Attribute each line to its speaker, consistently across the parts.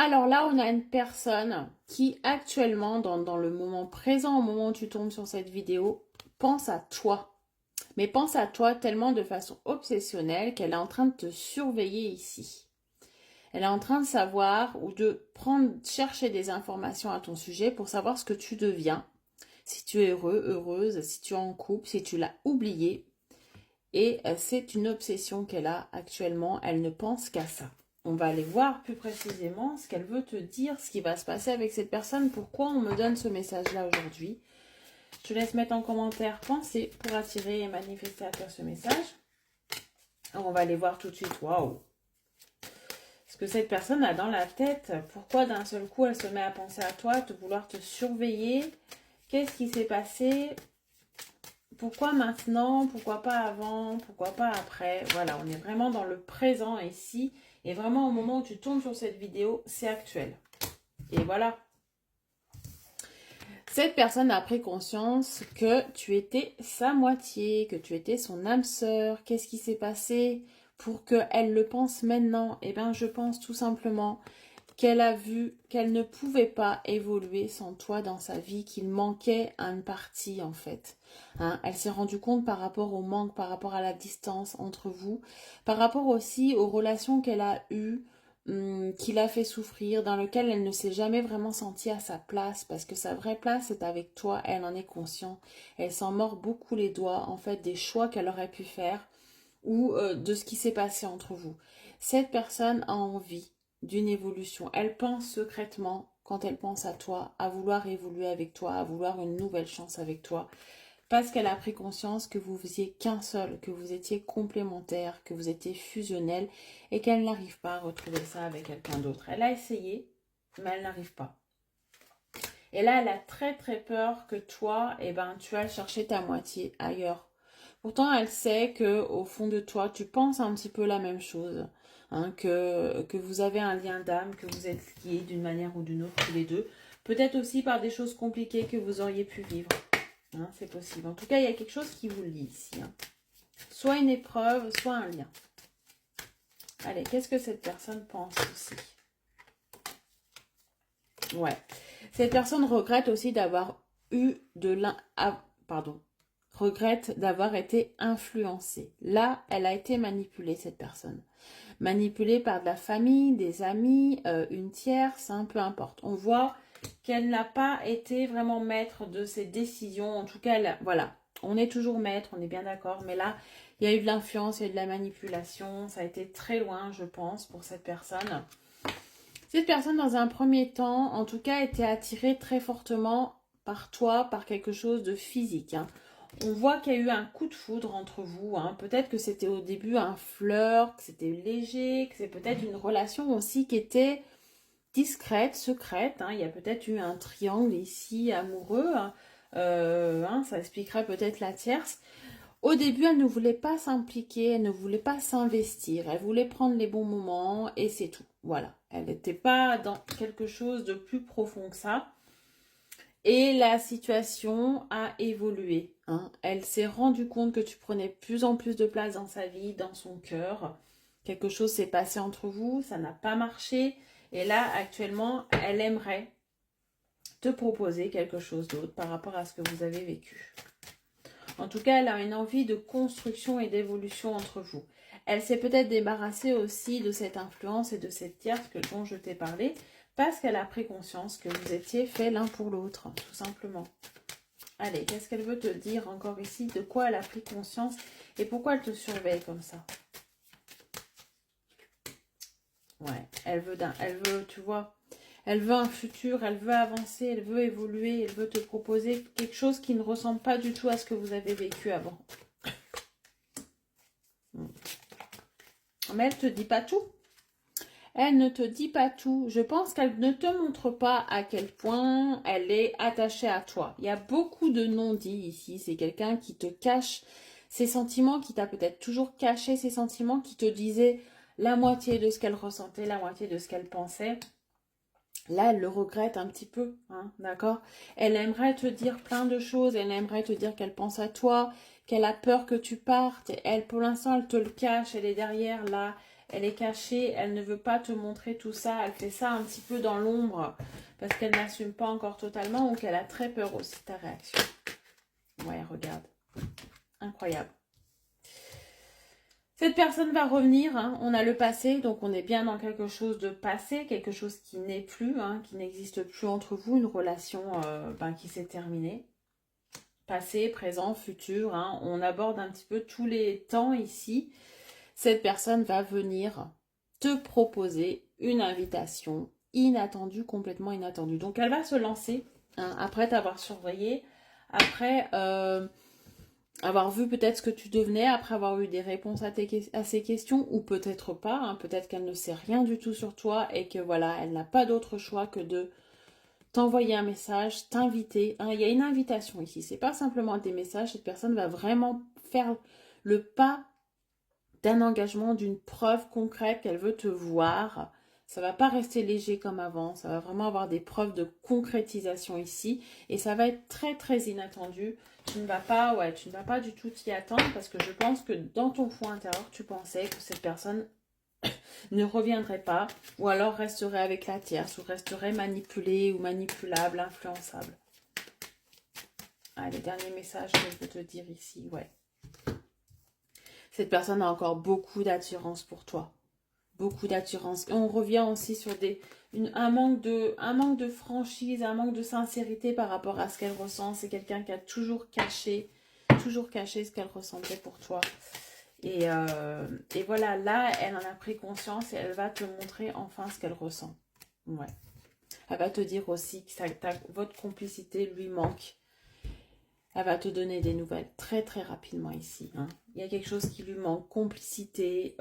Speaker 1: Alors là, on a une personne qui actuellement, dans le moment présent, au moment où tu tombes sur cette vidéo, pense à toi. Mais pense à toi tellement de façon obsessionnelle qu'elle est en train de te surveiller ici. Elle est en train de savoir ou de chercher des informations à ton sujet pour savoir ce que tu deviens. Si tu es heureux, heureuse, si tu es en couple, si tu l'as oublié. Et c'est une obsession qu'elle a actuellement. Elle ne pense qu'à ça. On va aller voir plus précisément ce qu'elle veut te dire, ce qui va se passer avec cette personne, pourquoi on me donne ce message-là aujourd'hui. Je te laisse mettre en commentaire pensée pour attirer et manifester à toi ce message. Alors on va aller voir tout de suite. Waouh! Ce que cette personne a dans la tête, pourquoi d'un seul coup elle se met à penser à toi, de vouloir te surveiller. Qu'est-ce qui s'est passé? Pourquoi maintenant? Pourquoi pas avant? Pourquoi pas après? Voilà, on est vraiment dans le présent ici. Et vraiment au moment où tu tombes sur cette vidéo, c'est actuel. Et voilà. Cette personne a pris conscience que tu étais sa moitié, que tu étais son âme sœur. Qu'est-ce qui s'est passé pour qu'elle le pense maintenant? Eh bien, je pense tout simplement qu'elle a vu qu'elle ne pouvait pas évoluer sans toi dans sa vie, qu'il manquait une partie en fait. Hein, elle s'est rendue compte par rapport au manque, par rapport à la distance entre vous, par rapport aussi aux relations qu'elle a eues, qui l'a fait souffrir, dans lequel elle ne s'est jamais vraiment sentie à sa place, parce que sa vraie place est avec toi, elle en est consciente. Elle s'en mord beaucoup les doigts en fait des choix qu'elle aurait pu faire ou de ce qui s'est passé entre vous. Cette personne a envie d'une évolution. Elle pense secrètement, quand elle pense à toi, à vouloir évoluer avec toi, à vouloir une nouvelle chance avec toi, parce qu'elle a pris conscience que vous faisiez qu'un seul, que vous étiez complémentaires, que vous étiez fusionnels, et qu'elle n'arrive pas à retrouver ça avec quelqu'un d'autre. Elle a essayé, mais elle n'arrive pas. Et là, elle a très très peur que toi, tu ailles chercher ta moitié ailleurs. Pourtant, elle sait que au fond de toi, tu penses un petit peu la même chose, hein, que vous avez un lien d'âme, que vous êtes liés d'une manière ou d'une autre tous les deux. Peut-être aussi par des choses compliquées que vous auriez pu vivre. Hein, c'est possible. En tout cas, il y a quelque chose qui vous lie ici. Hein. Soit une épreuve, soit un lien. Allez, qu'est-ce que cette personne pense aussi? Ouais. Cette personne regrette aussi d'avoir eu regrette d'avoir été influencée. Là, elle a été manipulée, cette personne. Manipulée par de la famille, des amis, une tierce, hein, peu importe. On voit qu'elle n'a pas été vraiment maître de ses décisions. En tout cas, voilà, on est toujours maître, on est bien d'accord. Mais là, il y a eu de l'influence, il y a eu de la manipulation. Ça a été très loin, je pense, pour cette personne. Cette personne, dans un premier temps, en tout cas, était attirée très fortement par toi, par quelque chose de physique. Hein. On voit qu'il y a eu un coup de foudre entre vous. Hein. Peut-être que c'était au début un flirt, que c'était léger, que c'est peut-être une relation aussi qui était discrète, secrète. Hein. Il y a peut-être eu un triangle ici amoureux. Hein. Ça expliquerait peut-être la tierce. Au début, elle ne voulait pas s'impliquer, elle ne voulait pas s'investir, elle voulait prendre les bons moments et c'est tout. Voilà, elle n'était pas dans quelque chose de plus profond que ça. Et la situation a évolué. Hein. Elle s'est rendue compte que tu prenais de plus en plus de place dans sa vie, dans son cœur. Quelque chose s'est passé entre vous, ça n'a pas marché. Et là, actuellement, elle aimerait te proposer quelque chose d'autre par rapport à ce que vous avez vécu. En tout cas, elle a une envie de construction et d'évolution entre vous. Elle s'est peut-être débarrassée aussi de cette influence et de cette tierce dont je t'ai parlé, parce qu'elle a pris conscience que vous étiez faits l'un pour l'autre, tout simplement. Allez, qu'est-ce qu'elle veut te dire encore ici? De quoi elle a pris conscience et pourquoi elle te surveille comme ça? Ouais, elle veut, tu vois, elle veut un futur, elle veut avancer, elle veut évoluer, elle veut te proposer quelque chose qui ne ressemble pas du tout à ce que vous avez vécu avant. Mais elle ne te dit pas tout. Elle ne te dit pas tout. Je pense qu'elle ne te montre pas à quel point elle est attachée à toi. Il y a beaucoup de non-dits ici. C'est quelqu'un qui te cache ses sentiments, qui t'a peut-être toujours caché ses sentiments, qui te disait la moitié de ce qu'elle ressentait, la moitié de ce qu'elle pensait. Là, elle le regrette un petit peu, hein, d'accord? Elle aimerait te dire plein de choses. Elle aimerait te dire qu'elle pense à toi, qu'elle a peur que tu partes. Elle, pour l'instant, elle te le cache. Elle est derrière, là. Elle est cachée, elle ne veut pas te montrer tout ça. Elle fait ça un petit peu dans l'ombre parce qu'elle n'assume pas encore totalement ou qu'elle a très peur aussi de ta réaction. Ouais, regarde. Incroyable. Cette personne va revenir, hein. On a le passé, donc on est bien dans quelque chose de passé, quelque chose qui n'est plus, hein, qui n'existe plus entre vous, une relation qui s'est terminée. Passé, présent, futur, hein. On aborde un petit peu tous les temps ici. Cette personne va venir te proposer une invitation inattendue, complètement inattendue. Donc elle va se lancer, hein, après t'avoir surveillé, après avoir vu peut-être ce que tu devenais, après avoir eu des réponses à ces questions, ou peut-être pas, hein, peut-être qu'elle ne sait rien du tout sur toi et que voilà, elle n'a pas d'autre choix que de t'envoyer un message, t'inviter. Hein, il y a une invitation ici, c'est pas simplement des messages, cette personne va vraiment faire le pas d'un engagement, d'une preuve concrète qu'elle veut te voir. Ça va pas rester léger comme avant, ça va vraiment avoir des preuves de concrétisation ici et ça va être très très inattendu. Tu ne vas pas du tout t'y attendre parce que je pense que dans ton fond intérieur, tu pensais que cette personne ne reviendrait pas ou alors resterait avec la tierce ou resterait manipulée ou manipulable, influençable. Ah, les derniers messages que je veux te dire ici, ouais. Cette personne a encore beaucoup d'attirance pour toi. Beaucoup d'attirance. Et on revient aussi sur un manque de franchise, un manque de sincérité par rapport à ce qu'elle ressent. C'est quelqu'un qui a toujours caché ce qu'elle ressentait pour toi. Et voilà, là, elle en a pris conscience et elle va te montrer enfin ce qu'elle ressent. Ouais. Elle va te dire aussi que votre complicité lui manque. Elle va te donner des nouvelles très très rapidement ici. Hein. Il y a quelque chose qui lui manque, complicité,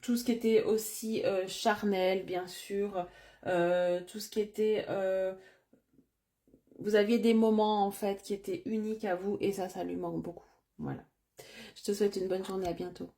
Speaker 1: tout ce qui était aussi charnel, bien sûr, tout ce qui était... vous aviez des moments en fait qui étaient uniques à vous et ça lui manque beaucoup. Voilà. Je te souhaite une bonne journée, à bientôt.